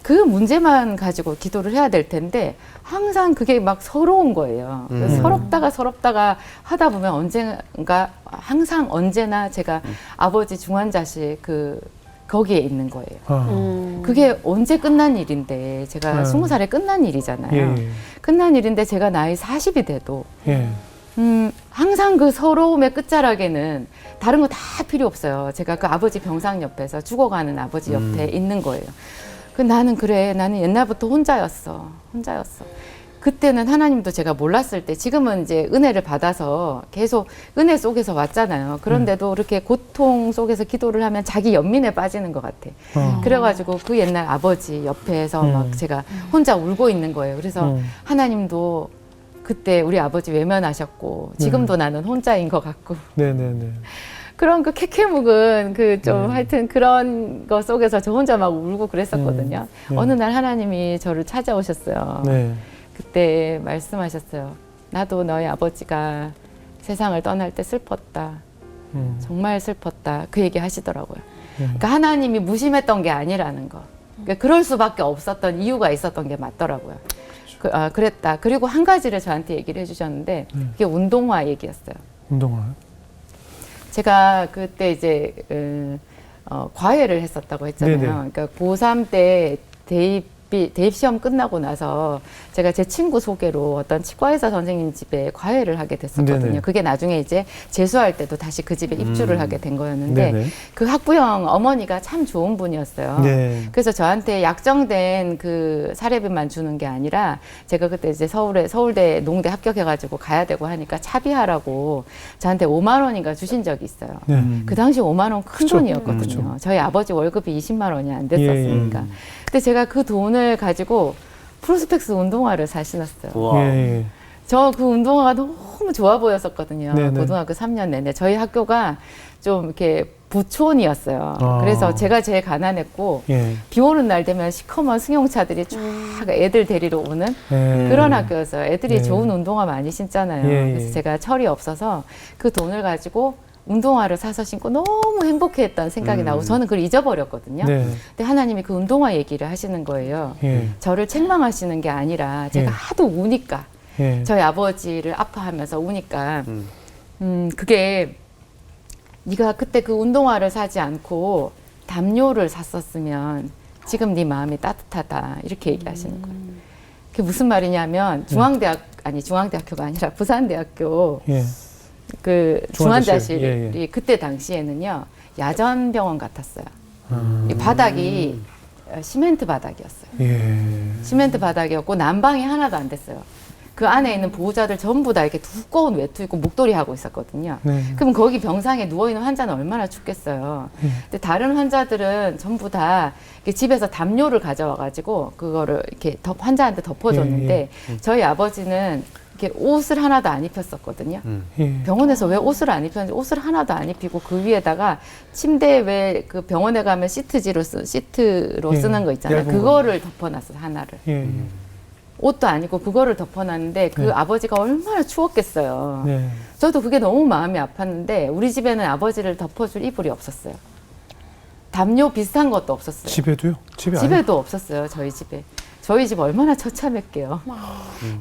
그 문제만 가지고 기도를 해야 될 텐데 항상 그게 막 서러운 거예요. 그래서 서럽다가 하다 보면 언젠가 항상 언제나 제가 아버지 중환자실 거기에 있는 거예요. 아. 그게 언제 끝난 일인데 제가 20살에 끝난 일이잖아요. 예, 끝난 일인데 제가 나이 40이 돼도 예. 항상 그 서러움의 끝자락에는 다른 거 다 필요 없어요. 제가 그 아버지 병상 옆에서 죽어가는 아버지 옆에 있는 거예요. 나는 옛날부터 혼자였어. 그때는 하나님도 제가 몰랐을 때 지금은 이제 은혜를 받아서 계속 은혜 속에서 왔잖아요. 그런데도 이렇게 고통 속에서 기도를 하면 자기 연민에 빠지는 것 같아. 그래가지고 그 옛날 아버지 옆에서 막 제가 혼자 울고 있는 거예요. 그래서 하나님도 그때 우리 아버지 외면하셨고 지금도 나는 혼자인 것 같고 네네네. 그런 그 캐캐묵은 하여튼 그런 거 속에서 저 혼자 막 울고 그랬었거든요. 어느 날 하나님이 저를 찾아오셨어요. 네. 그때 말씀하셨어요. 나도 너희 아버지가 세상을 떠날 때 슬펐다. 정말 슬펐다. 그 얘기 하시더라고요. 그러니까 하나님이 무심했던 게 아니라는 거. 그러니까 그럴 수밖에 없었던 이유가 있었던 게 맞더라고요. 그랬다. 그리고 한 가지를 저한테 얘기를 해주셨는데 그게 운동화 얘기였어요. 운동화. 제가 그때 이제 과외를 했었다고 했잖아요. 네네. 그러니까 고3 때 대입 시험 끝나고 나서 제가 제 친구 소개로 어떤 치과의사 선생님 집에 과외를 하게 됐었거든요. 네네. 그게 나중에 이제 재수할 때도 다시 그 집에 입주를 하게 된 거였는데 네네. 그 학부형 어머니가 참 좋은 분이었어요. 네. 그래서 저한테 약정된 그 사례비만 주는 게 아니라 제가 그때 이제 서울대 농대 합격해가지고 가야 되고 하니까 차비하라고 저한테 5만 원인가 주신 적이 있어요. 네. 그 당시 5만 원 큰 그쵸. 돈이었거든요. 그쵸. 저희 아버지 월급이 20만 원이 안 됐었으니까. 예, 근데 제가 그 돈을 가지고 프로스펙스 운동화를 사 신었어요. 와. 예. 저 그 운동화가 너무 좋아 보였었거든요. 네네. 고등학교 3년 내내. 저희 학교가 좀 이렇게 부촌이었어요. 아. 그래서 제가 제일 가난했고 예. 비 오는 날 되면 시커먼 승용차들이 쫙 애들 데리러 오는 예. 그런 학교였어요. 애들이 네. 좋은 운동화 많이 신잖아요. 예, 예. 그래서 제가 철이 없어서 그 돈을 가지고 운동화를 사서 신고 너무 행복해했던 생각이 나고 저는 그걸 잊어버렸거든요. 네. 근데 하나님이 그 운동화 얘기를 하시는 거예요. 예. 저를 책망하시는 게 아니라 제가 예. 하도 우니까 예. 저희 아버지를 아파하면서 우니까 그게 네가 그때 그 운동화를 사지 않고 담요를 샀었으면 지금 네 마음이 따뜻하다 이렇게 얘기하시는 거예요. 그게 무슨 말이냐면 중앙대학교가 아니라 부산대학교 예. 그 중환자실. 중환자실이 예, 그때 당시에는요 야전병원 같았어요. 이 바닥이 시멘트 바닥이었어요. 예. 시멘트 바닥이었고 난방이 하나도 안 됐어요. 그 안에 있는 보호자들 전부 다 이렇게 두꺼운 외투 입고 목도리 하고 있었거든요. 네. 그럼 거기 병상에 누워있는 환자는 얼마나 춥겠어요. 근데 다른 환자들은 전부 다 이렇게 집에서 담요를 가져와가지고 그거를 이렇게 환자한테 덮어줬는데 저희 아버지는 이렇게 옷을 하나도 안 입혔었거든요. 예. 병원에서 왜 옷을 안 입혔는지 옷을 하나도 안 입히고 그 위에다가 침대에 왜 그 병원에 가면 시트로 예. 쓰는 거 있잖아요. 얇은 그거를 덮어놨어 하나를. 예. 옷도 아니고 그거를 덮어놨는데 그 네. 아버지가 얼마나 추웠겠어요. 네. 저도 그게 너무 마음이 아팠는데 우리 집에는 아버지를 덮어줄 이불이 없었어요. 담요 비슷한 것도 없었어요. 집에도요? 집에 아예? 집에도 없었어요. 저희 집에. 저희 집 얼마나 처참했게요.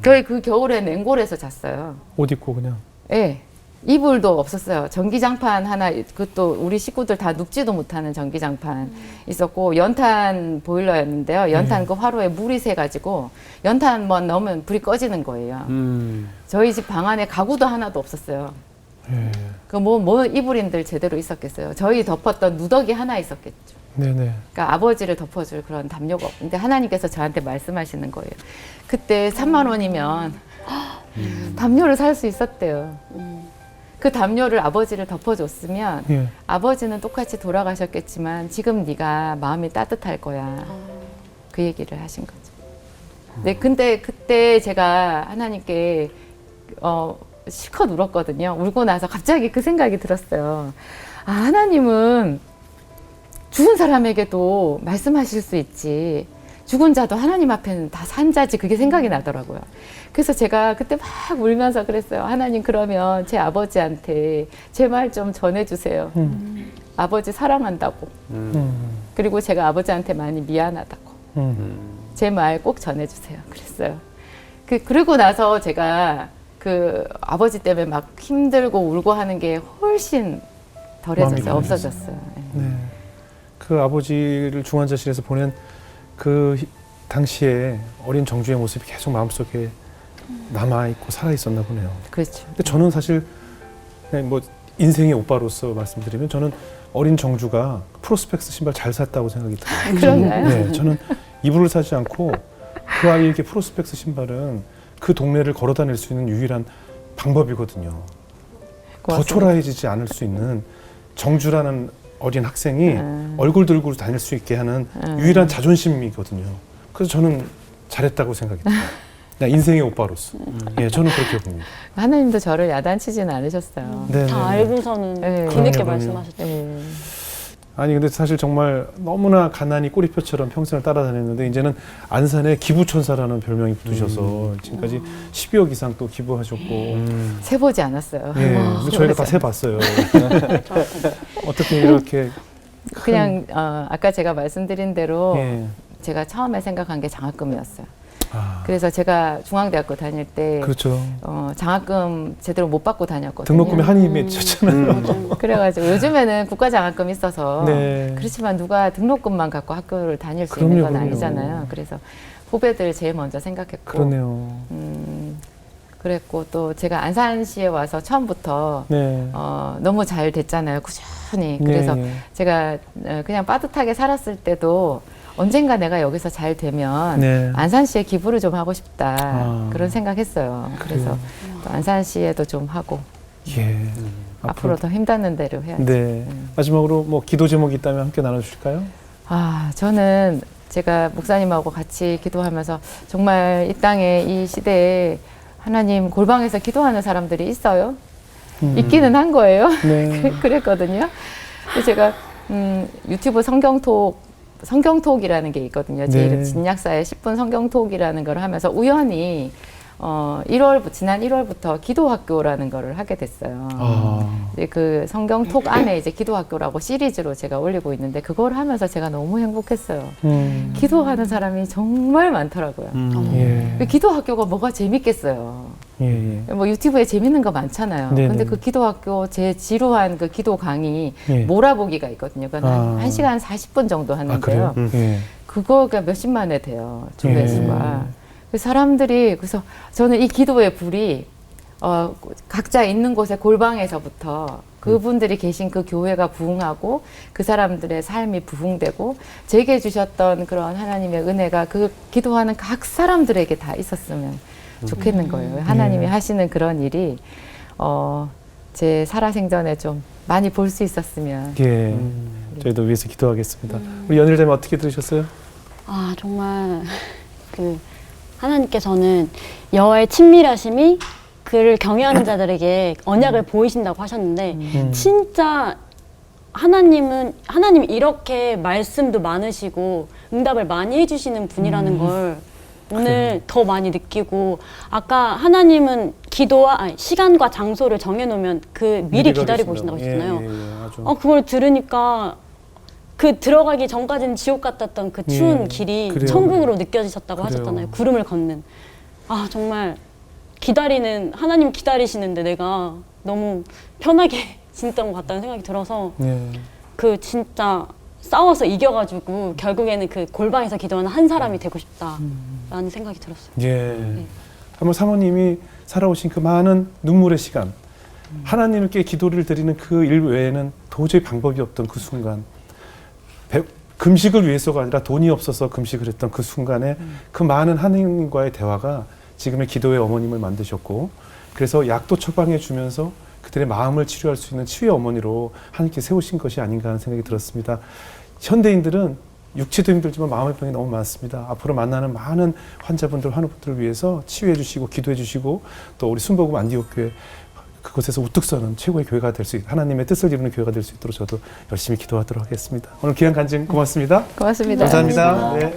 저희 그 겨울에 냉골에서 잤어요. 옷 입고 그냥. 예. 이불도 없었어요. 전기장판 하나, 그것도 우리 식구들 다 눕지도 못하는 전기장판 있었고, 연탄 보일러였는데요. 연탄 그 화로에 물이 새가지고, 연탄만 넣으면 불이 꺼지는 거예요. 저희 집 방 안에 가구도 하나도 없었어요. 예. 그 뭐 이불인들 제대로 있었겠어요. 저희 덮었던 누더기 하나 있었겠죠. 네네. 그러니까 아버지를 덮어줄 그런 담요가 없는데 하나님께서 저한테 말씀하시는 거예요. 그때 3만 원이면 담요를 살 수 있었대요. 그 담요를 아버지를 덮어줬으면 예. 아버지는 똑같이 돌아가셨겠지만 지금 네가 마음이 따뜻할 거야. 그 얘기를 하신 거죠. 네, 근데 그때 제가 하나님께 실컷 울었거든요. 울고 나서 갑자기 그 생각이 들었어요. 아, 하나님은 죽은 사람에게도 말씀하실 수 있지. 죽은 자도 하나님 앞에는 다 산 자지. 그게 생각이 나더라고요. 그래서 제가 그때 막 울면서 그랬어요. 하나님, 그러면 제 아버지한테 제 말 좀 전해주세요. 아버지 사랑한다고. 그리고 제가 아버지한테 많이 미안하다고. 제 말 꼭 전해주세요. 그랬어요. 그러고 나서 제가 그 아버지 때문에 막 힘들고 울고 하는 게 훨씬 덜해졌어요. 마음이 없어졌어요. 네. 그 아버지를 중환자실에서 보낸 그 당시에 어린 정주의 모습이 계속 마음속에 남아있고 살아있었나 보네요. 그렇죠. 근데 저는 사실 그냥 뭐 인생의 오빠로서 말씀드리면 저는 어린 정주가 프로스펙스 신발 잘 샀다고 생각이 들어요. 그런가요? 네, 저는 이불을 사지 않고 그 아이에게 프로스펙스 신발은 그 동네를 걸어 다닐 수 있는 유일한 방법이거든요. 더 고맙습니다. 초라해지지 않을 수 있는 정주라는 어린 학생이 얼굴 들고 다닐 수 있게 하는 유일한 자존심이거든요. 그래서 저는 잘했다고 생각이 들어요. 그냥 인생의 오빠로서. 예, 저는 그렇게 봅니다. 하나님도 저를 야단치지는 않으셨어요. 네, 다 네. 알고서는 네. 뒤늦게 그럼요. 말씀하셨죠. 네. 아니 근데 사실 정말 너무나 가난이 꼬리표처럼 평생을 따라다녔는데 이제는 안산에 기부천사라는 별명이 붙으셔서 지금까지 10억 이상 또 기부하셨고 세보지 않았어요. 예, 근데 저희가 다 세봤어요. 어떻게 이렇게 그냥 아까 제가 말씀드린 대로 예. 제가 처음에 생각한 게 장학금이었어요. 아, 그래서 제가 중앙대학교 다닐 때 그렇죠. 장학금 제대로 못 받고 다녔거든요. 등록금이 한이 맺혔잖아요. 그래가지고 요즘에는 국가 장학금 있어서 네. 그렇지만 누가 등록금만 갖고 학교를 다닐 수 그럼요, 있는 건 그럼요. 아니잖아요. 그래서 후배들 제일 먼저 생각했고 그러네요. 그랬고 또 제가 안산시에 와서 처음부터 네. 너무 잘 됐잖아요. 꾸준히. 네, 그래서 네. 제가 그냥 빠듯하게 살았을 때도 언젠가 내가 여기서 잘 되면 네. 안산시에 기부를 좀 하고 싶다. 아. 그런 생각했어요. 그래서 또 안산시에도 좀 하고 예. 앞으로 더 힘닿는 대로 해야지. 네. 마지막으로 뭐 기도 제목이 있다면 함께 나눠주실까요? 아, 저는 제가 목사님하고 같이 기도하면서 정말 이 땅에 이 시대에 하나님 골방에서 기도하는 사람들이 있어요. 있기는 한 거예요. 네. 그랬거든요. 그래서 제가 유튜브 성경톡이라는 게 있거든요. 제 네. 이름 진약사의 10분 성경톡이라는 걸 하면서 우연히 지난 1월부터 기도학교라는 거를 하게 됐어요. 아, 이제 그 성경톡 안에 이제 기도학교라고 시리즈로 제가 올리고 있는데 그걸 하면서 제가 너무 행복했어요. 기도하는 사람이 정말 많더라고요. 예. 그 기도학교가 뭐가 재밌겠어요. 예. 예. 뭐 유튜브에 재밌는 거 많잖아요. 네네. 근데 그 기도학교 제 지루한 그 기도 강의 예. 몰아보기가 있거든요. 그건 아. 한 1시간 40분 정도 아, 하는데요. 그래요? 예. 그거가 몇십만에 돼요. 조회수가. 예. 그 사람들이 그래서 저는 이 기도의 불이 각자 있는 곳에 골방에서부터 그분들이 계신 그 교회가 부흥하고 그 사람들의 삶이 부흥되고 제게 주셨던 그런 하나님의 은혜가 그 기도하는 각 사람들에게 다 있었으면 좋겠는 거예요. 하나님이 하시는 그런 일이 제 살아생전에 좀 많이 볼 수 있었으면. 예. 저희도 위해서 기도하겠습니다. 우리 연일자매 어떻게 들으셨어요? 아, 정말 그 하나님께서는 여호와의 친밀하심이 그를 경외하는 자들에게 언약을 보이신다고 하셨는데 진짜 하나님이 이렇게 말씀도 많으시고 응답을 많이 해주시는 분이라는 걸 오늘 더 많이 느끼고, 아까 하나님은 시간과 장소를 정해놓으면 그 미리 기다리고 오신다고 하셨잖아요. 아주. 그걸 들으니까 그 들어가기 전까지는 지옥 같았던 그 추운 길이 그래요. 천국으로 느껴지셨다고 그래요. 하셨잖아요. 구름을 걷는. 아, 정말 하나님 기다리시는데 내가 너무 편하게 지냈던 것 같다는 생각이 들어서 그 진짜 싸워서 이겨가지고 결국에는 그 골방에서 기도하는 한 사람이 되고 싶다라는 생각이 들었어요. 예. 한번 사모님이 살아오신 그 많은 눈물의 시간, 하나님께 기도를 드리는 그 일 외에는 도저히 방법이 없던 그 순간, 금식을 위해서가 아니라 돈이 없어서 금식을 했던 그 순간에 그 많은 하나님과의 대화가 지금의 기도의 어머님을 만드셨고, 그래서 약도 처방해 주면서 그들의 마음을 치료할 수 있는 치유의 어머니로 하나님께 세우신 것이 아닌가 하는 생각이 들었습니다. 현대인들은 육체도 힘들지만 마음의 병이 너무 많습니다. 앞으로 만나는 많은 환자분들, 환우분들을 위해서 치유해 주시고 기도해 주시고, 또 우리 순복음 안디옥교회 그곳에서 우뚝 서는 최고의 교회가 될 수 있도록, 하나님의 뜻을 이루는 교회가 될 수 있도록 저도 열심히 기도하도록 하겠습니다. 오늘 귀한 간증 고맙습니다. 고맙습니다. 감사합니다. 네.